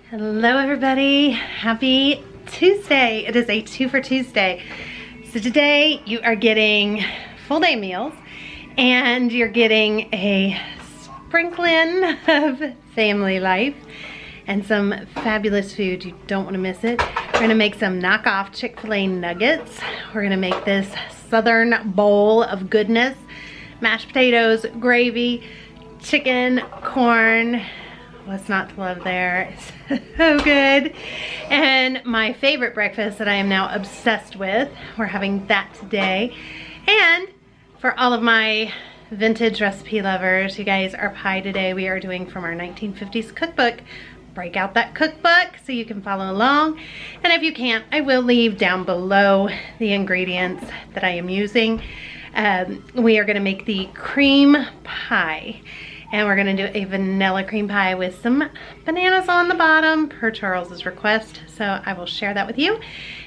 Hello everybody, happy Tuesday. It is a 2 for Tuesday. So today you are getting full day meals and you're getting a sprinkling of family life and some fabulous food. You don't want to miss it. We're gonna make some knockoff Chick-fil-A nuggets. We're gonna make this southern bowl of goodness. Mashed potatoes, gravy, chicken, corn. What's not to love there? It's so good. And my favorite breakfast that I am now obsessed with. We're having that today. And for all of my vintage recipe lovers, you guys, our pie today we are doing from our 1950s cookbook. Break out that cookbook so you can follow along. And if you can't, I will leave down below the ingredients that I am using. We are gonna make the cream pie. And we're gonna do a vanilla cream pie with some bananas on the bottom per Charles's request. So I will share that with you.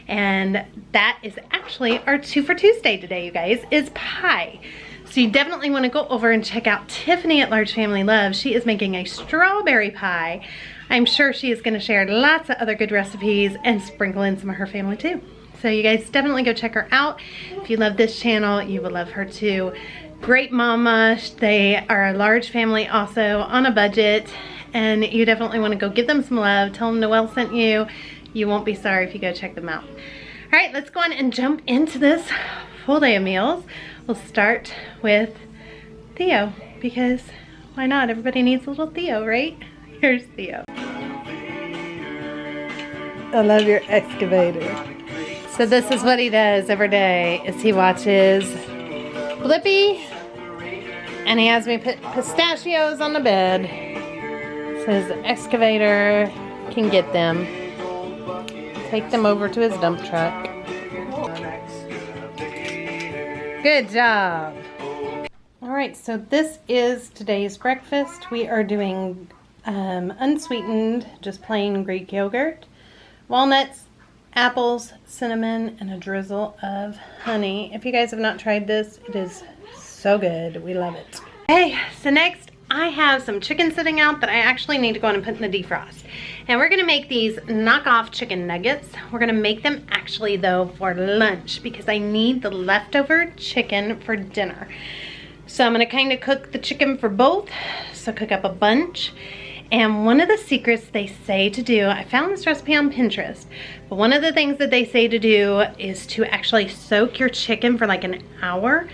And that is actually our 2 for Tuesday today, you guys, is pie. So you definitely wanna go over and check out Tiffany at Large Family Love. She is making a strawberry pie. I'm sure she is gonna share lots of other good recipes and sprinkle in some of her family too. So you guys definitely go check her out. If you love this channel, you will love her too. Great mama. They are a large family also on a budget, and you definitely want to go give them some love. Tell them Noel sent you. You won't be sorry if you go check them out. All right, let's go on and jump into this full day of meals. We'll start with Theo, because why not? Everybody needs a little Theo, right? Here's Theo. I love your excavator. So this is what he does every day, is he watches Blippi, and he has me put pistachios on the bed so his excavator can get them, take them over to his dump truck. Good job. All right, so this is today's breakfast. We are doing unsweetened, just plain Greek yogurt, walnuts, apples, cinnamon, and a drizzle of honey. If you guys have not tried this, it is so good. We love it. Okay, so next I have some chicken sitting out that I actually need to go on and put in the defrost. And we're gonna make these knockoff chicken nuggets. We're gonna make them actually though for lunch because I need the leftover chicken for dinner. So I'm gonna kind of cook the chicken for both. So cook up a bunch. And one of the secrets they say to do, I found this recipe on Pinterest, but one of the things that they say to do is to actually soak your chicken for like an hour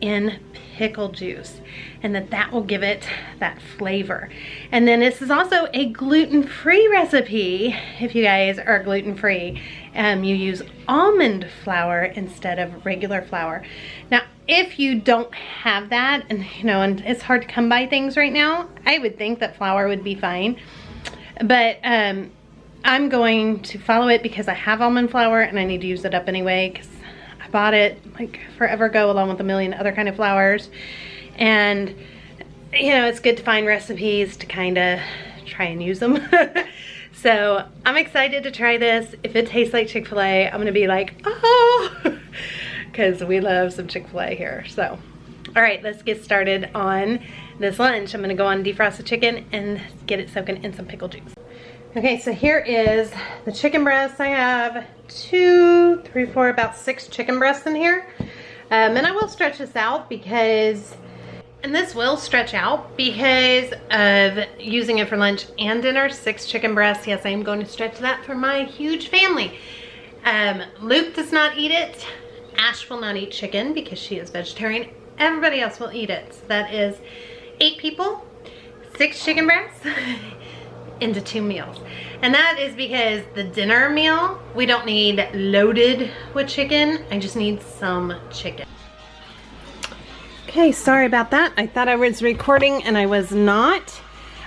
in pickle juice, and that will give it that flavor. And then this is also a gluten-free recipe. If you guys are gluten-free, you use almond flour instead of regular flour. Now, if you don't have that, and you know, and it's hard to come by things right now, I would think that flour would be fine. But I'm going to follow it because I have almond flour and I need to use it up anyway because I bought it like forever ago along with a million other kind of flours. And you know, it's good to find recipes to kind of try and use them. So I'm excited to try this. If it tastes like Chick-fil-A, I'm gonna be like, oh, because we love some Chick-fil-A here. So, all right, let's get started on this lunch. I'm gonna go on defrost the chicken and get it soaking in some pickle juice. Okay, so here is the chicken breasts. I have 2, 3, 4, about 6 chicken breasts in here. And I will stretch this out because, and this will stretch out because of using it for lunch and dinner. 6 chicken breasts. Yes, I am going to stretch that for my huge family. Luke does not eat it. Ash will not eat chicken because she is vegetarian. Everybody else will eat it. So that is 8 people, 6 chicken breasts into 2 meals. And that is because the dinner meal, we don't need loaded with chicken. I just need some chicken. Okay, sorry about that. I thought I was recording and I was not.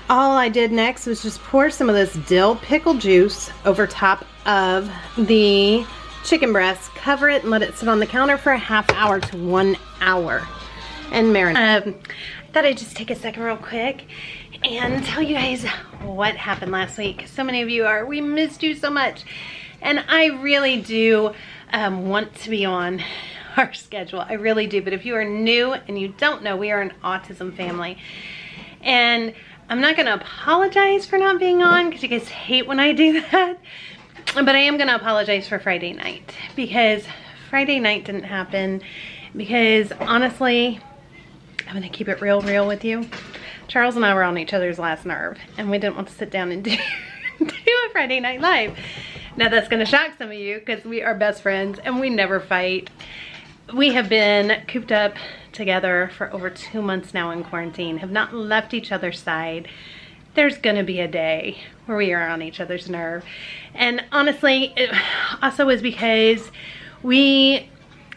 All I did next was just pour some of this dill pickle juice over top of the chicken breast, cover it and let it sit on the counter for a half hour to 1 hour and marinate. I thought I'd just take a second real quick and tell you guys what happened last week. So many of you we missed you so much. And I really do want to be on our schedule. I really do. But if you are new and you don't know, we are an autism family. And I'm not gonna apologize for not being on because you guys hate when I do that. But I am gonna apologize for Friday night because Friday night didn't happen because honestly, I'm gonna keep it real with you. Charles and I were on each other's last nerve and we didn't want to sit down and do a Friday night live. Now that's gonna shock some of you because we are best friends and we never fight. We have been cooped up together for over 2 months now in quarantine, have not left each other's side. There's gonna be a day where we are on each other's nerve. And honestly, it also was because we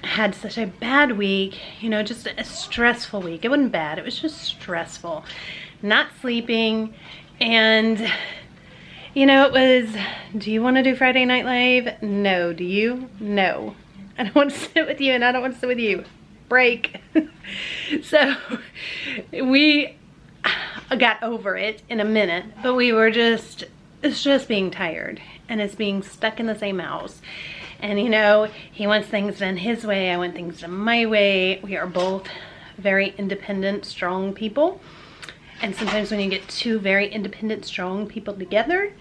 had such a bad week, you know, just a stressful week. It wasn't bad, it was just stressful. Not sleeping, and you know, it was, do you want to do Friday Night Live? No. Do you? No. I don't want to sit with you and I don't want to sit with you. Break. So we got over it in a minute, but we were just, it's just being tired and it's being stuck in the same house. And you know, he wants things done his way, I want things done my way. We are both very independent, strong people. And sometimes when you get two very independent, strong people together,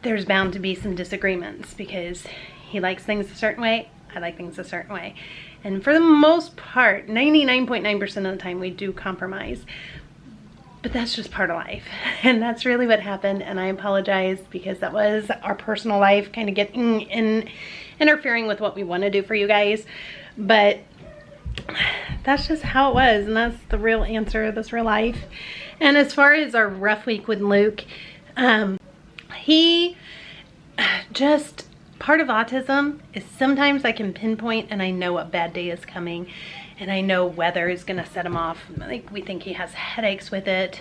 there's bound to be some disagreements because he likes things a certain way, I like things a certain way. And for the most part, 99.9% of the time, we do compromise. But that's just part of life. And that's really what happened. And I apologize because that was our personal life kind of getting in, interfering with what we want to do for you guys. But that's just how it was. And that's the real answer. That's real life. And as far as our rough week with Luke, he just, part of autism is sometimes I can pinpoint and I know a bad day is coming. And I know weather is gonna set him off. Like, we think he has headaches with it.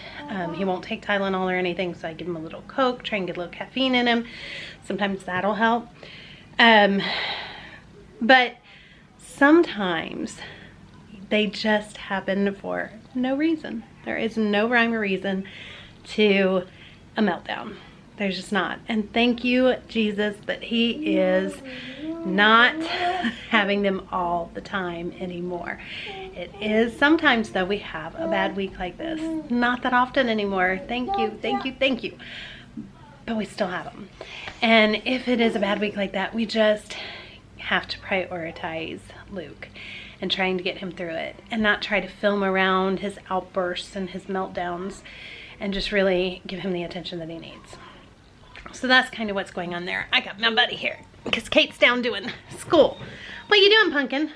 He won't take Tylenol or anything, so I give him a little Coke, try and get a little caffeine in him. Sometimes that'll help. But sometimes they just happen for no reason. There is no rhyme or reason to a meltdown. There's just not. And thank you, Jesus, that he is not having them all the time anymore. It is sometimes, though, we have a bad week like this. Not that often anymore. Thank you, thank you, thank you. But we still have them. And if it is a bad week like that, we just have to prioritize Luke and trying to get him through it and not try to film around his outbursts and his meltdowns and just really give him the attention that he needs. So that's kind of what's going on there. I got my buddy here because Kate's down doing school. What you doing, Pumpkin?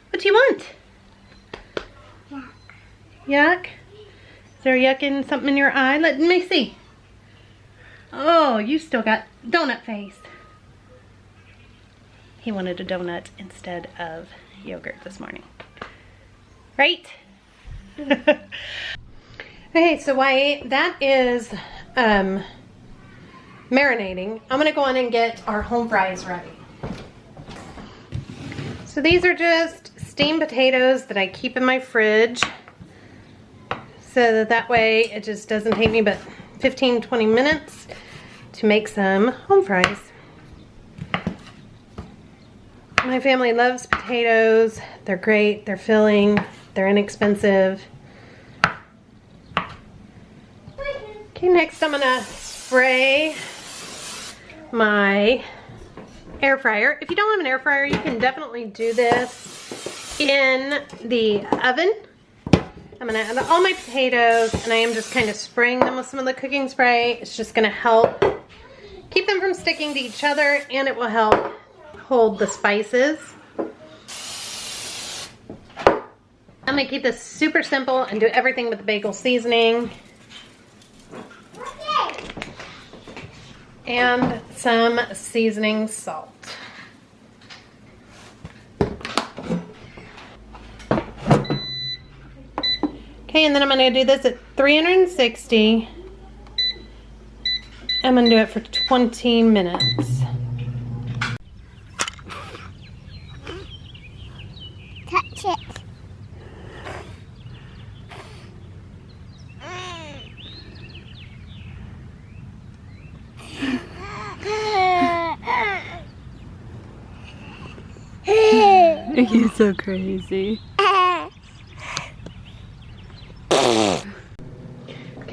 What do you want? Yuck. Yuck? Is there yuck in something in your eye? Let me see. Oh, you still got donut face. He wanted a donut instead of yogurt this morning. Right? Okay, so while that is marinating, I'm gonna go on and get our home fries ready. So these are just steamed potatoes that I keep in my fridge so that way it just doesn't take me but 15-20 minutes to make some home fries. My family loves potatoes. They're great, they're filling, they're inexpensive. Okay, next I'm gonna spray my air fryer. If you don't have an air fryer, you can definitely do this in the oven. I'm gonna add all my potatoes and I am just kind of spraying them with some of the cooking spray. It's just gonna help keep them from sticking to each other and it will help hold the spices. I'm gonna keep this super simple and do everything with the bagel seasoning. And some seasoning salt. Okay, and then I'm gonna do this at 360. I'm gonna do it for 20 minutes. Touch it. You're so crazy.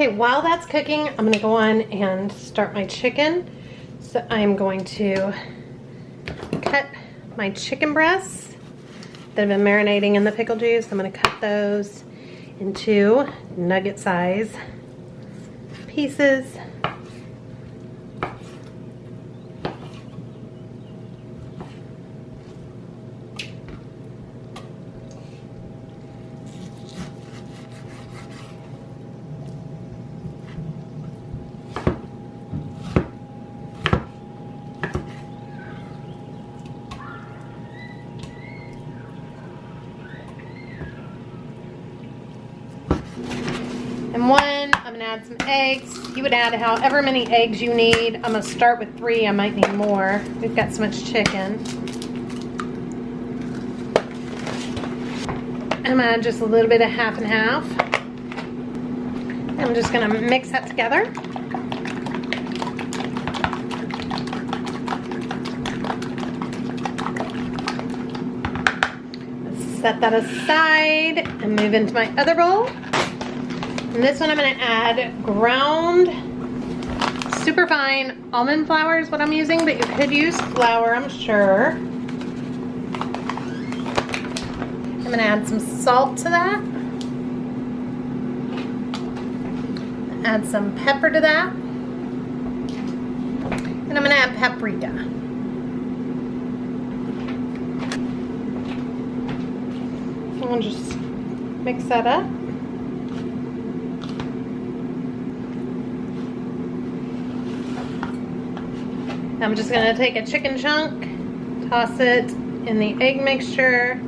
Okay, while that's cooking, I'm gonna go on and start my chicken. So I'm going to cut my chicken breasts that have been marinating in the pickle juice. I'm gonna cut those into nugget size pieces. And I'm gonna add some eggs. You would add however many eggs you need. I'm gonna start with 3, I might need more. We've got so much chicken. I'm gonna add just a little bit of half and half. I'm just gonna mix that together. Set that aside and move into my other bowl. And this one I'm gonna add ground super fine almond flour is what I'm using, but you could use flour, I'm sure. I'm gonna add some salt to that. Add some pepper to that. And I'm gonna add paprika. I'll just mix that up. I'm just gonna take a chicken chunk, toss it in the egg mixture.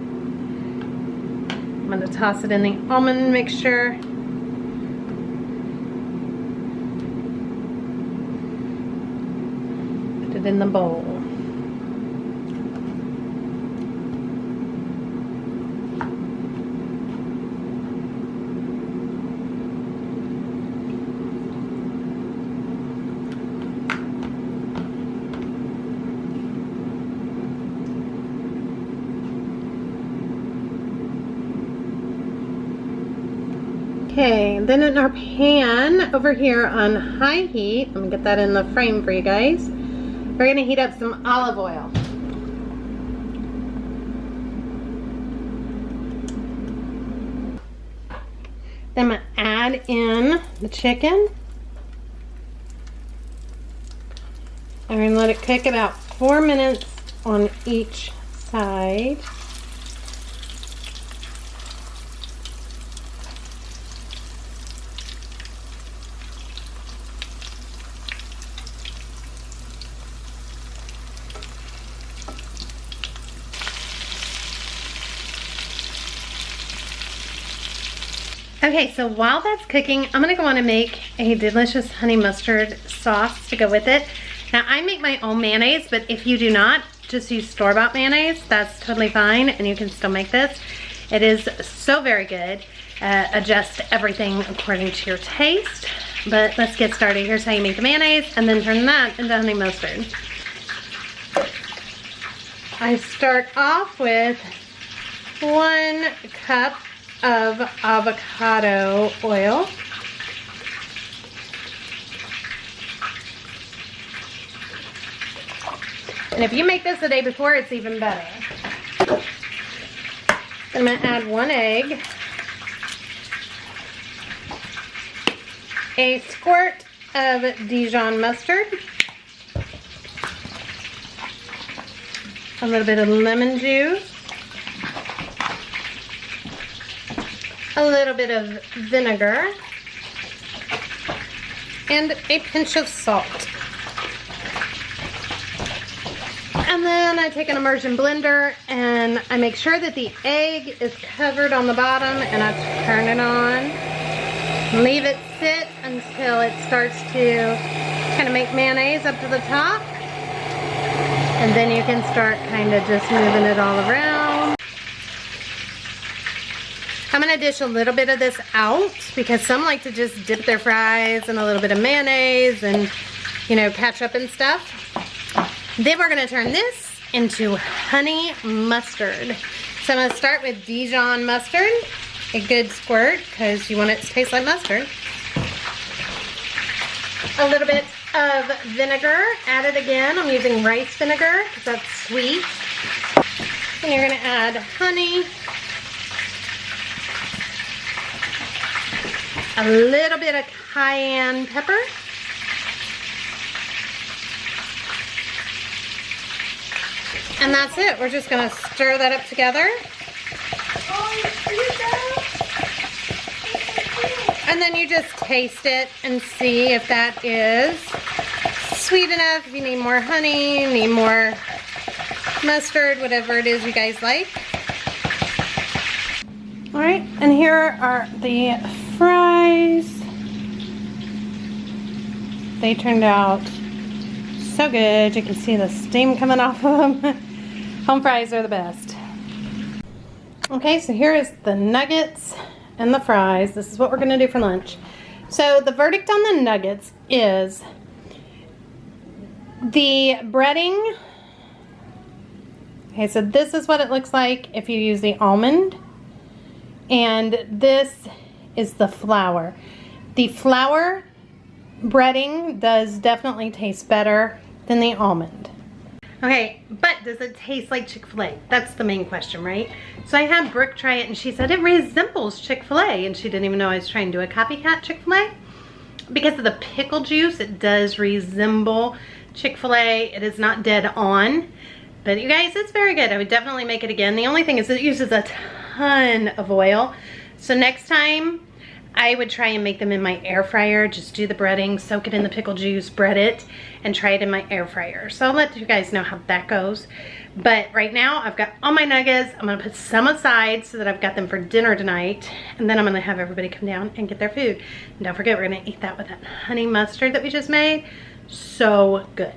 I'm gonna toss it in the almond mixture. Put it in the bowl. Okay, then in our pan over here on high heat, I'm gonna get that in the frame for you guys. We're gonna heat up some olive oil. Then I'm gonna add in the chicken. I'm gonna let it cook about 4 minutes on each side. Okay, so while that's cooking, I'm gonna go on and make a delicious honey mustard sauce to go with it. Now, I make my own mayonnaise, but if you do not, just use store-bought mayonnaise. That's totally fine, and you can still make this. It is so very good. Adjust everything according to your taste. But let's get started. Here's how you make the mayonnaise, and then turn that into honey mustard. I start off with 1 cup of avocado oil. And if you make this the day before, it's even better. I'm gonna add 1 egg, a squirt of Dijon mustard, a little bit of lemon juice, a little bit of vinegar, and a pinch of salt. And then I take an immersion blender and I make sure that the egg is covered on the bottom, and I turn it on. Leave it sit until it starts to kind of make mayonnaise up to the top. And then you can start kind of just moving it all around. I'm gonna dish a little bit of this out because some like to just dip their fries in a little bit of mayonnaise and, you know, ketchup and stuff. Then we're gonna turn this into honey mustard. So I'm gonna start with Dijon mustard, a good squirt because you want it to taste like mustard. A little bit of vinegar, add it again. I'm using rice vinegar because that's sweet. And you're gonna add honey, a little bit of cayenne pepper, and that's it. We're just gonna stir that up together. And then you just taste it and see if that is sweet enough. If you need more honey, you need more mustard, whatever it is you guys like. All right, and here are the fries. They turned out so good. You can see the steam coming off of them. Home fries are the best. Okay, so here is the nuggets and the fries. This is what we're gonna do for lunch. So the verdict on the nuggets is the breading. Okay, so this is what it looks like if you use the almond. And this is the flour. The flour breading does definitely taste better than the almond. Okay, but does it taste like Chick-fil-A? That's the main question, right? So I had Brooke try it and she said it resembles Chick-fil-A, and she didn't even know I was trying to do a copycat Chick-fil-A. Because of the pickle juice, it does resemble Chick-fil-A. It is not dead on, but you guys, it's very good. I would definitely make it again. The only thing is it uses a ton of oil. So next time, I would try and make them in my air fryer. Just do the breading, soak it in the pickle juice, bread it, and try it in my air fryer. So I'll let you guys know how that goes. But right now, I've got all my nuggets. I'm gonna put some aside so that I've got them for dinner tonight. And then I'm gonna have everybody come down and get their food. And don't forget, we're gonna eat that with that honey mustard that we just made. So good.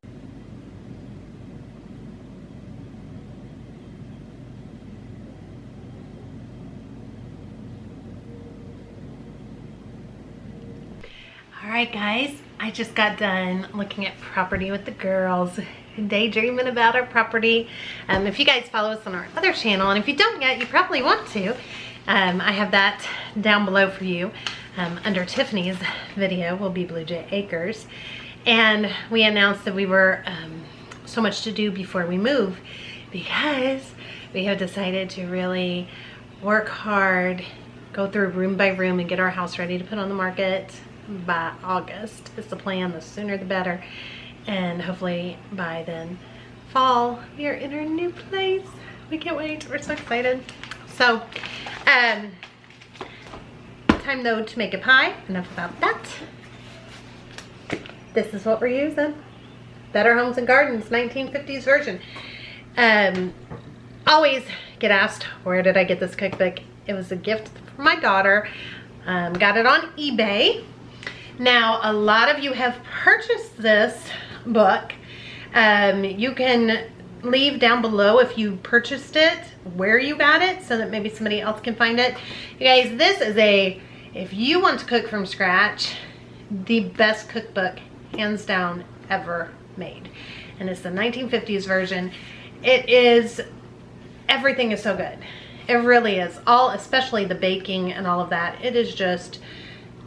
All right, guys, I just got done looking at property with the girls, daydreaming about our property. If you guys follow us on our other channel, and if you don't yet, you probably want to. I have that down below for you. Under Tiffany's video will be Blue Jay Acres. And we announced that we were so much to do before we move, because we have decided to really work hard, go through room by room, and get our house ready to put on the market by August is the plan. The sooner the better, and hopefully by then fall we are in our new place. We can't wait. We're so excited. So time though to make a pie. Enough about that. This is what we're using. Better Homes and Gardens 1950s version. Always get asked, where did I get this cookbook? It was a gift from my daughter. Got it on eBay. Now, a lot of you have purchased this book. You can leave down below if you purchased it, where you got it, so that maybe somebody else can find it. You guys, this is if you want to cook from scratch, the best cookbook, hands down, ever made. And it's the 1950s version. It is, everything is so good. It really is. Especially the baking and all of that. It is just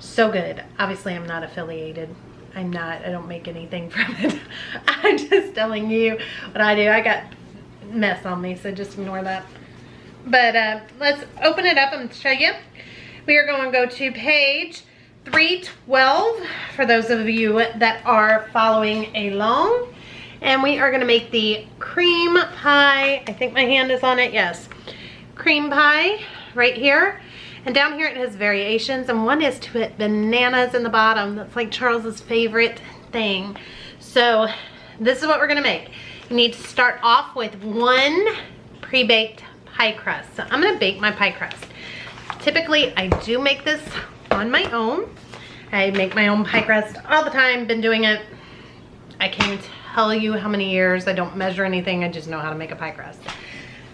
so good. Obviously, I'm not affiliated. I don't make anything from it. I'm just telling you what I do. I got mess on me, so just ignore that. But let's open it up and show you. We are going to go to page 312 for those of you that are following along. And we are going to make the cream pie. I think my hand is on it. Yes. Cream pie right here. And down here it has variations, and one is to put bananas in the bottom. That's like Charles's favorite thing. So this is what we're gonna make. You need to start off with one pre-baked pie crust. So I'm gonna bake my pie crust. Typically I do make this on my own. I make my own pie crust all the time, been doing it. I can't tell you how many years. I don't measure anything, I just know how to make a pie crust.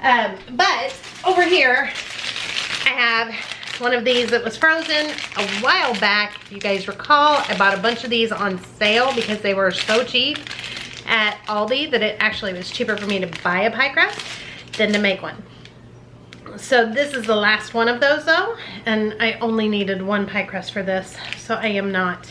But over here I have one of these that was frozen a while back. If you guys recall, I bought a bunch of these on sale because they were so cheap at Aldi that it actually was cheaper for me to buy a pie crust than to make one. So this is the last one of those though, and I only needed one pie crust for this, so I am not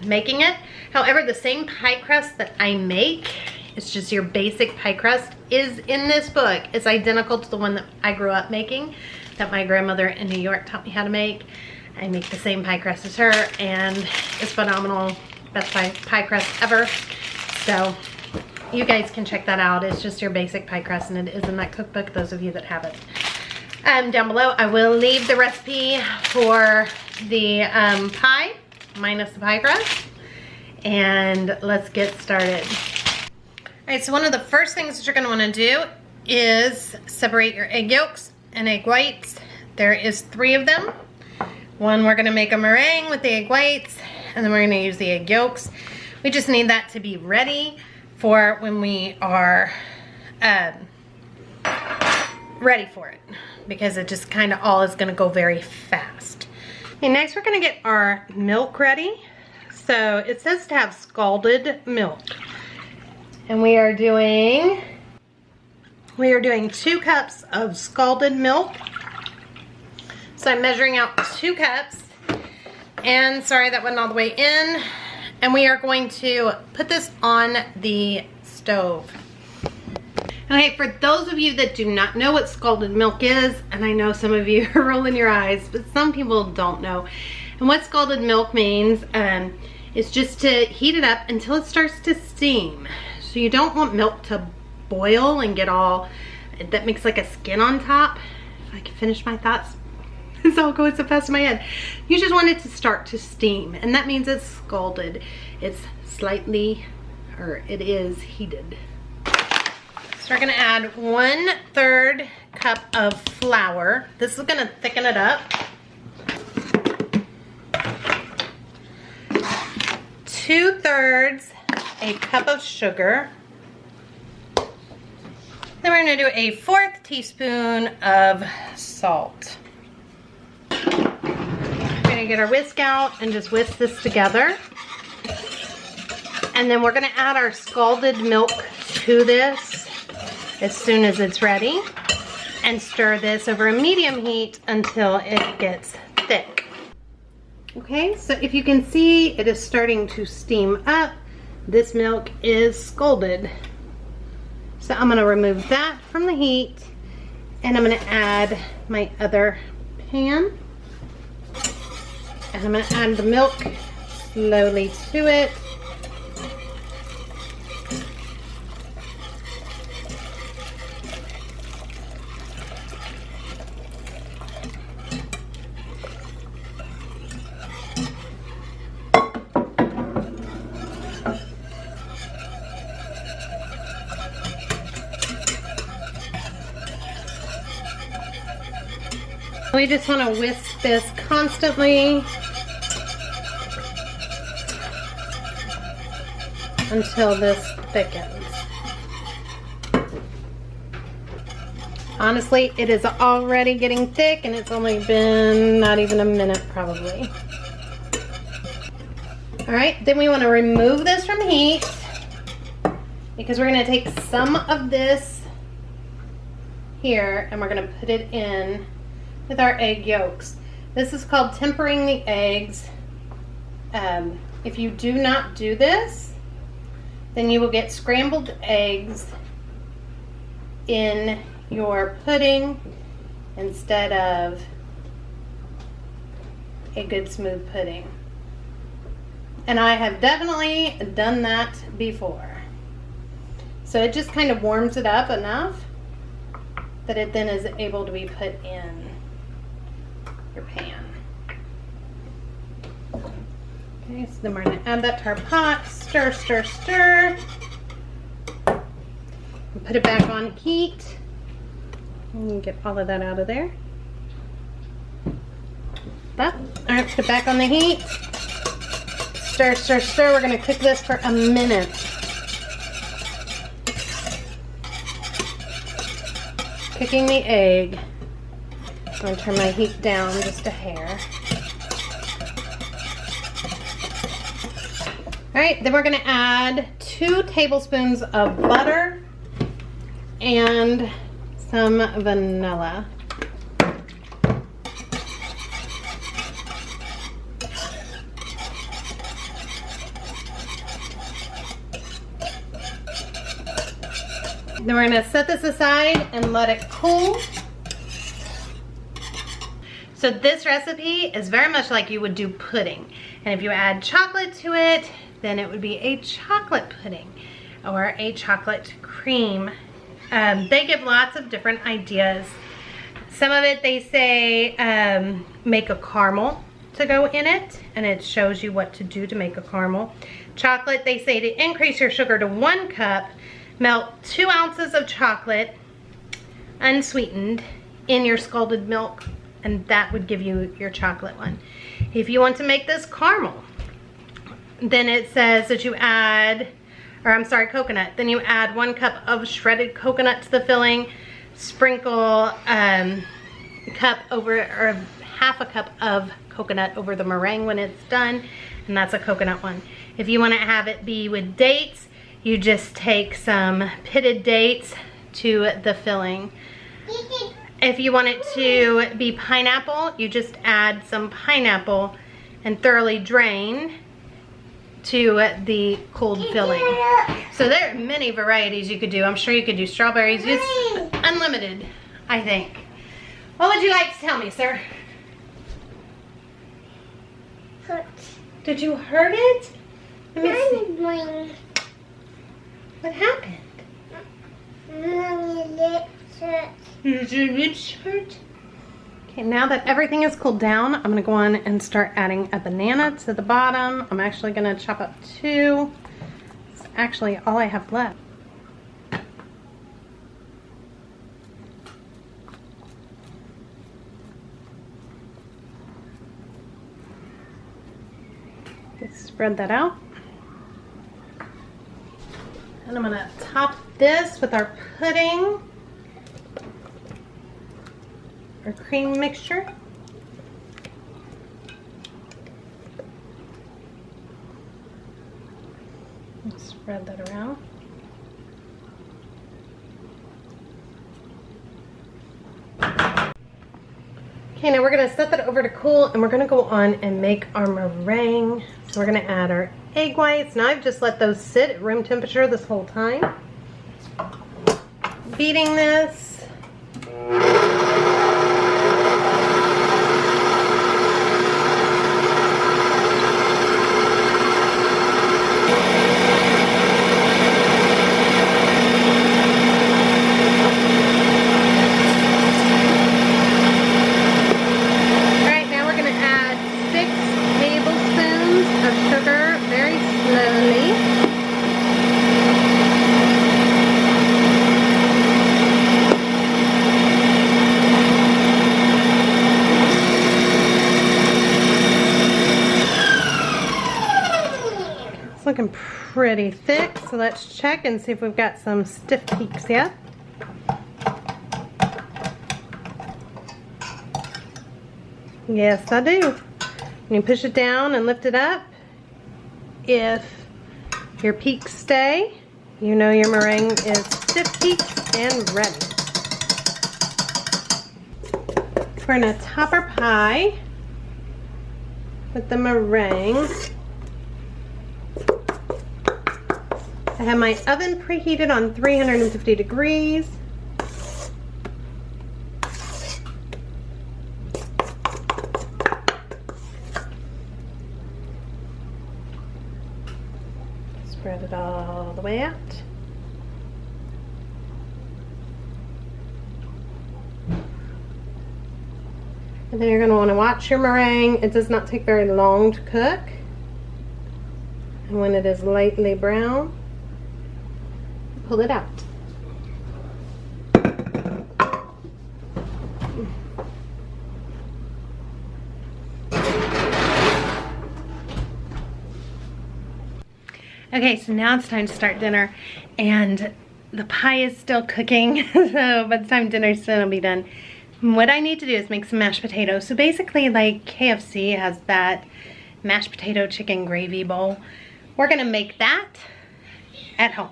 making it. However, the same pie crust that I make, it's just your basic pie crust, is in this book. It's identical to the one that I grew up making, that my grandmother in New York taught me how to make. I make the same pie crust as her, and it's phenomenal. Best pie crust ever. So you guys can check that out. It's just your basic pie crust, and it is in that cookbook, those of you that have it. Down below, I will leave the recipe for the pie, minus the pie crust. And let's get started. All right, so one of the first things that you're gonna wanna do is separate your egg yolks and egg whites. There is 3 of them. One, we're gonna make a meringue with the egg whites, and then we're gonna use the egg yolks. We just need that to be ready for when we are ready for it, because it just kind of all is gonna go very fast. Okay, next we're gonna get our milk ready. So it says to have scalded milk. And we are doing 2 cups of scalded milk. So I'm measuring out 2 cups. And sorry, that wasn't all the way in. And we are going to put this on the stove. Okay, for those of you that do not know what scalded milk is, and I know some of you are rolling your eyes, but some people don't know. And what scalded milk means is just to heat it up until it starts to steam. So you don't want milk to boil and get all, that makes like a skin on top. If I can finish my thoughts. It's all going so fast in my head. You just want it to start to steam, and that means it's scalded. It's slightly, or it is heated. So we're gonna add 1/3 cup of flour. This is gonna thicken it up. 2/3 a cup of sugar. Then we're gonna do a 1/4 teaspoon of salt. We're gonna get our whisk out and just whisk this together. And then we're gonna add our scalded milk to this as soon as it's ready, and stir this over a medium heat until it gets thick. Okay, so if you can see, it is starting to steam up. This milk is scalded. So I'm gonna remove that from the heat, and I'm gonna add my other pan. And I'm gonna add the milk slowly to it. We just want to whisk this constantly until this thickens. Honestly, it is already getting thick, and it's only been not even a minute probably. All right, then we want to remove this from heat, because we're going to take some of this here and we're going to put it in with our egg yolks. This is called tempering the eggs. If you do not do this, then you will get scrambled eggs in your pudding instead of a good smooth pudding. And I have definitely done that before. So it just kind of warms it up enough that it then is able to be put in your pan. Okay, so then we're going to add that to our pot. Stir, stir, stir. And put it back on heat. And get all of that out of there. All right, put it back on the heat. Stir, stir, stir. We're going to cook this for a minute. Cooking the egg. I'm going to turn my heat down just a hair. All right, then we're going to add 2 tablespoons of butter and some vanilla. Then we're gonna set this aside and let it cool. So this recipe is very much like you would do pudding. And if you add chocolate to it, then it would be a chocolate pudding or a chocolate cream. They give lots of different ideas. Some of it they say make a caramel to go in it, and it shows you what to do to make a caramel. Chocolate, they say to increase your sugar to 1 cup, melt 2 ounces of chocolate unsweetened in your scalded milk, and that would give you your chocolate one. If you want to make this caramel, then it says that you add, or I'm sorry, coconut. Then you add 1 cup of shredded coconut to the filling, sprinkle cup over, or half a cup of coconut over the meringue when it's done, and that's a coconut one. If you want to have it be with dates, you just take some pitted dates to the filling. If you want it to be pineapple, you just add some pineapple and thoroughly drain to the cold filling. So there are many varieties you could do. I'm sure you could do strawberries. It's unlimited, I think. What would you like to tell me, sir? Hurt. Did you hurt it? Let me see. Mommy, What happened? Mommy, lips hurt. Is your lips hurt? Okay, now that everything is cooled down, I'm gonna go on and start adding a banana to the bottom. I'm actually gonna chop up 2. It's actually all I have left. Just spread that out. And I'm gonna top this with our pudding or cream mixture. And spread that around. Okay, now we're gonna set that over to cool, and we're gonna go on and make our meringue. So we're gonna add our egg whites. Now I've just let those sit at room temperature this whole time. Beating this. Looking pretty thick, so let's check and see if we've got some stiff peaks yet. Yes, I do. When you push it down and lift it up, if your peaks stay, you know your meringue is stiff peaked and ready. We're gonna top our pie with the meringue. I have my oven preheated on 350 degrees. Spread it all the way out. And then you're going to want to watch your meringue. It does not take very long to cook. And when it is lightly brown, pull it out. Okay, so now it's time to start dinner, and the pie is still cooking, so by the time dinner's done, it'll be done. What I need to do is make some mashed potatoes. So basically, like KFC has that mashed potato chicken gravy bowl. We're gonna make that at home.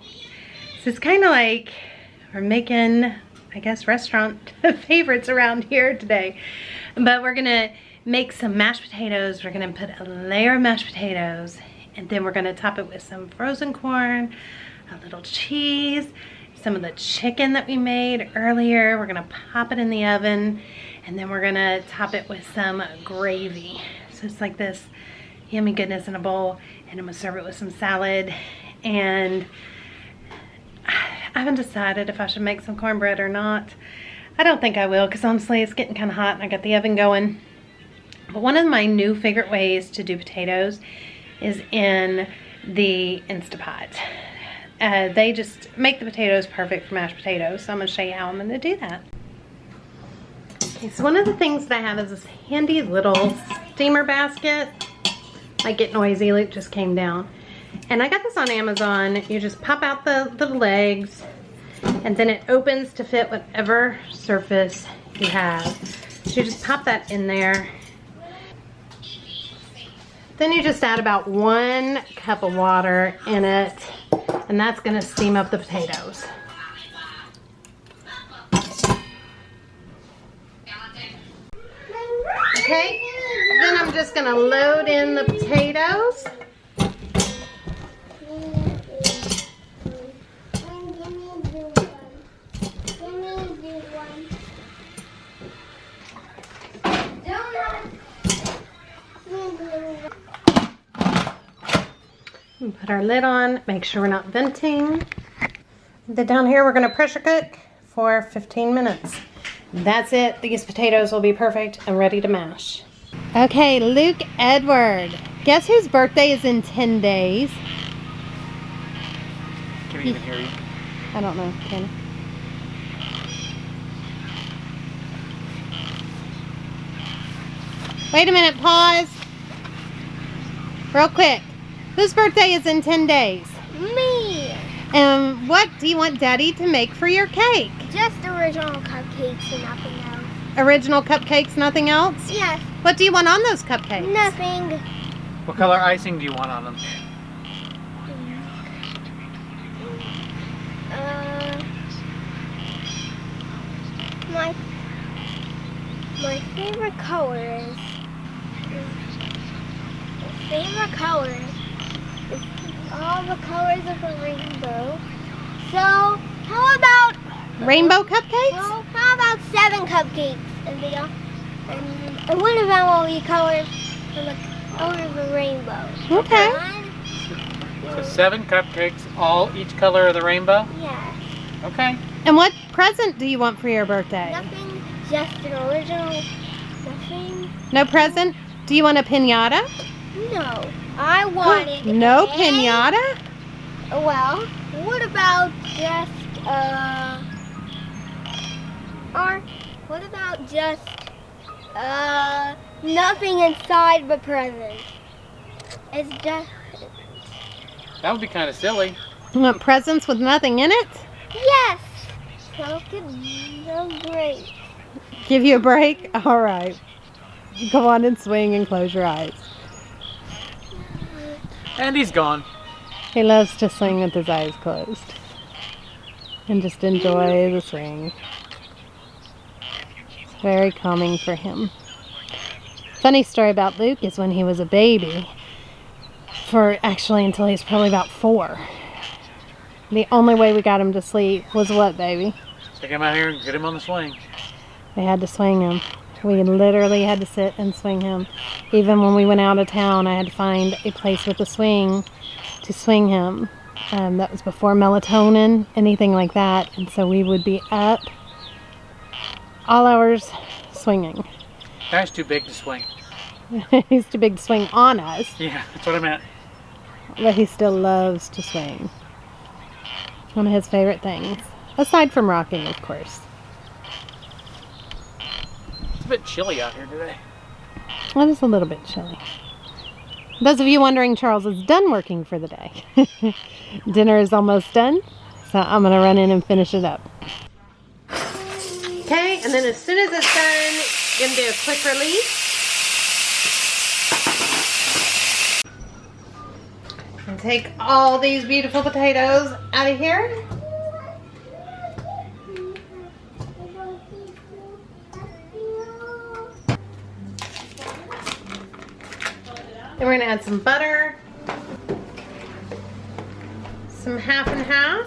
So it's kind of like we're making, I guess, restaurant favorites around here today. But we're gonna make some mashed potatoes. We're gonna put a layer of mashed potatoes, and then we're gonna top it with some frozen corn, a little cheese, some of the chicken that we made earlier. We're gonna pop it in the oven, and then we're gonna top it with some gravy. So it's like this yummy goodness in a bowl, and I'm gonna serve it with some salad. And I haven't decided if I should make some cornbread or not. I don't think I will, because honestly it's getting kind of hot and I got the oven going. But one of my new favorite ways to do potatoes is in the Instapot. They just make the potatoes perfect for mashed potatoes, so I'm going to show you how I'm going to do that. Okay, so one of the things that I have is this handy little steamer basket. Might get noisy, Luke just came down. And I got this on Amazon. You just pop out the legs, and then it opens to fit whatever surface you have. So you just pop that in there. Then you just add about 1 cup of water in it, and that's gonna steam up the potatoes. Okay, then I'm just gonna load in the potatoes. And put our lid on, make sure we're not venting. Then down here we're gonna pressure cook for 15 minutes. That's it. These potatoes will be perfect and ready to mash. Okay, Luke Edward. Guess whose birthday is in 10 days? Can we even hear you? I don't know, can I? Wait a minute, pause. Real quick. Whose birthday is in 10 days? Me. What do you want Daddy to make for your cake? Just original cupcakes and nothing else. Original cupcakes, nothing else? Yes. What do you want on those cupcakes? Nothing. What color icing do you want on them? My favorite color is all the colors of a rainbow. So how about Rainbow cupcakes? well, how about 7 cupcakes and one of them will be colored from the color of a rainbow. Okay. So 7 cupcakes, each color of the rainbow? Yes. Okay. And what present do you want for your birthday? Nothing, just an original. Nothing. No present? Do you want a piñata? No. I wanted No a- piñata? Well, what about just or what about just nothing inside but presents? It's just That would be kind of silly. You want presents with nothing in it? yes. So great. Give you a break? All right. Go on and swing and close your eyes. And he's gone. He loves to swing with his eyes closed and just enjoy the swing. It's very calming for him. Funny story about Luke is when he was a baby, until he's probably about 4. The only way we got him to sleep was what, baby? Take him out here and get him on the swing. We had to swing him. We literally had to sit and swing him. Even when we went out of town, I had to find a place with a swing to swing him. That was before melatonin, anything like that. And so we would be up all hours swinging. Guy's too big to swing. He's too big to swing on us, Yeah, that's what I meant. but he still loves to swing. One of his favorite things. Aside from rocking, of course. It's a bit chilly out here today. Well, it's a little bit chilly. Those of you wondering, Charles is done working for the day. Dinner is almost done, so I'm going to run in and finish it up. Okay, and then as soon as it's done, you're going to do a quick release. And take all these beautiful potatoes out of here. Then we're going to add some butter, some half and half,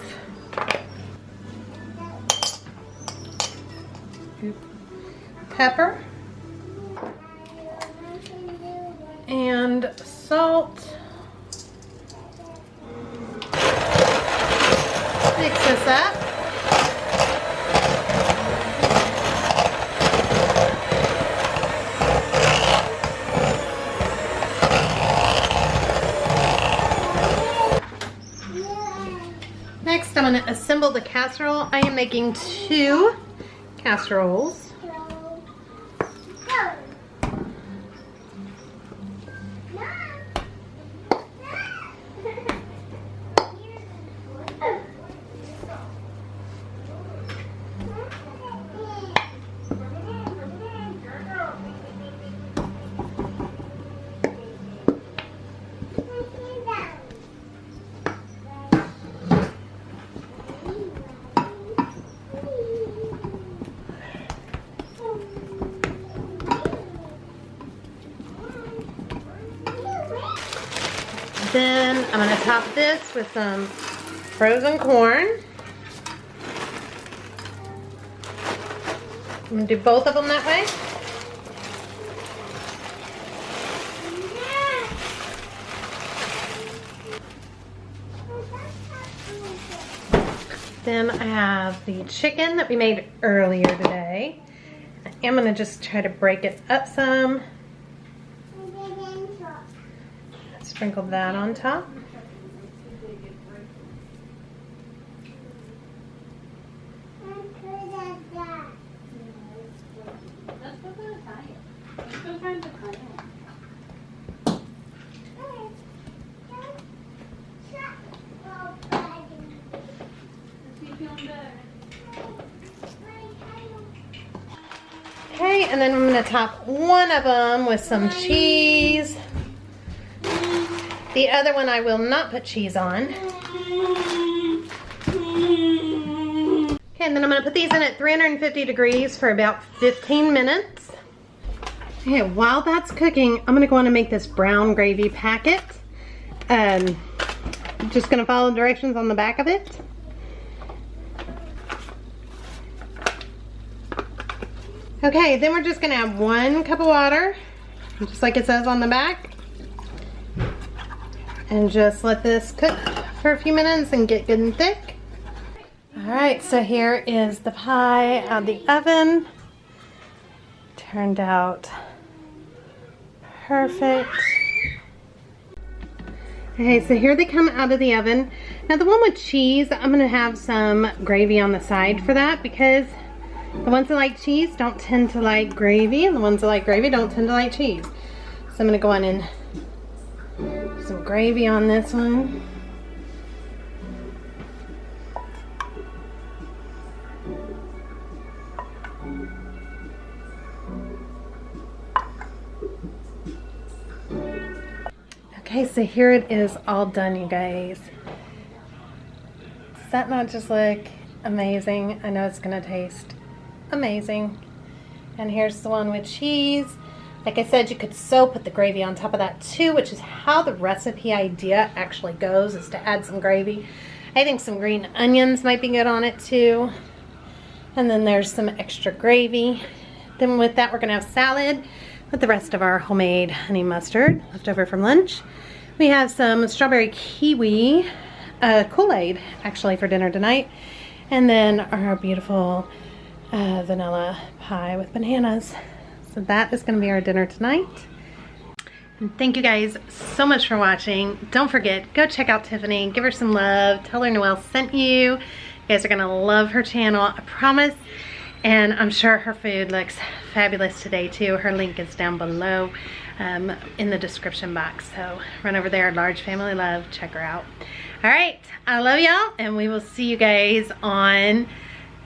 pepper, and salt. Mix this up. Next, I'm going to assemble the casserole. I am making 2 casseroles. Then I'm going to top this with some frozen corn. I'm going to do both of them that way. Then I have the chicken that we made earlier today. I'm going to just try to break it up some. Sprinkle that on top. Okay, and then I'm going to top one of them with some cheese. The other one I will not put cheese on. Okay, and then I'm going to put these in at 350 degrees for about 15 minutes. Okay, while that's cooking, I'm going to go on and make this brown gravy packet. Just going to follow the directions on the back of it. Okay, then we're just going to add 1 cup of water, just like it says on the back. And just let this cook for a few minutes and get good and thick. Alright, so here is the pie out of the oven. Turned out perfect. Okay, so here they come out of the oven. Now the one with cheese, I'm going to have some gravy on the side for that because the ones that like cheese don't tend to like gravy and the ones that like gravy don't tend to like cheese. So I'm going to go on and some gravy on this one. Okay, so here it is all done, you guys. Does that not just look amazing? I know it's gonna taste amazing. And here's the one with cheese. Like I said, you could so put the gravy on top of that too, which is how the recipe idea actually goes, is to add some gravy. I think some green onions might be good on it too. And then there's some extra gravy. Then with that, we're gonna have salad with the rest of our homemade honey mustard left over from lunch. We have some strawberry kiwi Kool-Aid actually for dinner tonight. And then our beautiful vanilla pie with bananas. So that is going to be our dinner tonight. And thank you guys so much for watching. Don't forget, go check out Tiffany. Give her some love. Tell her Noel sent you. You guys are going to love her channel, I promise. And I'm sure her food looks fabulous today too. Her link is down below in the description box. So run over there, Large Family Love. Check her out. All right, I love y'all. And we will see you guys on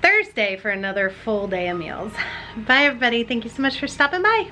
Thursday for another full day of meals. Bye everybody. Thank you so much for stopping by.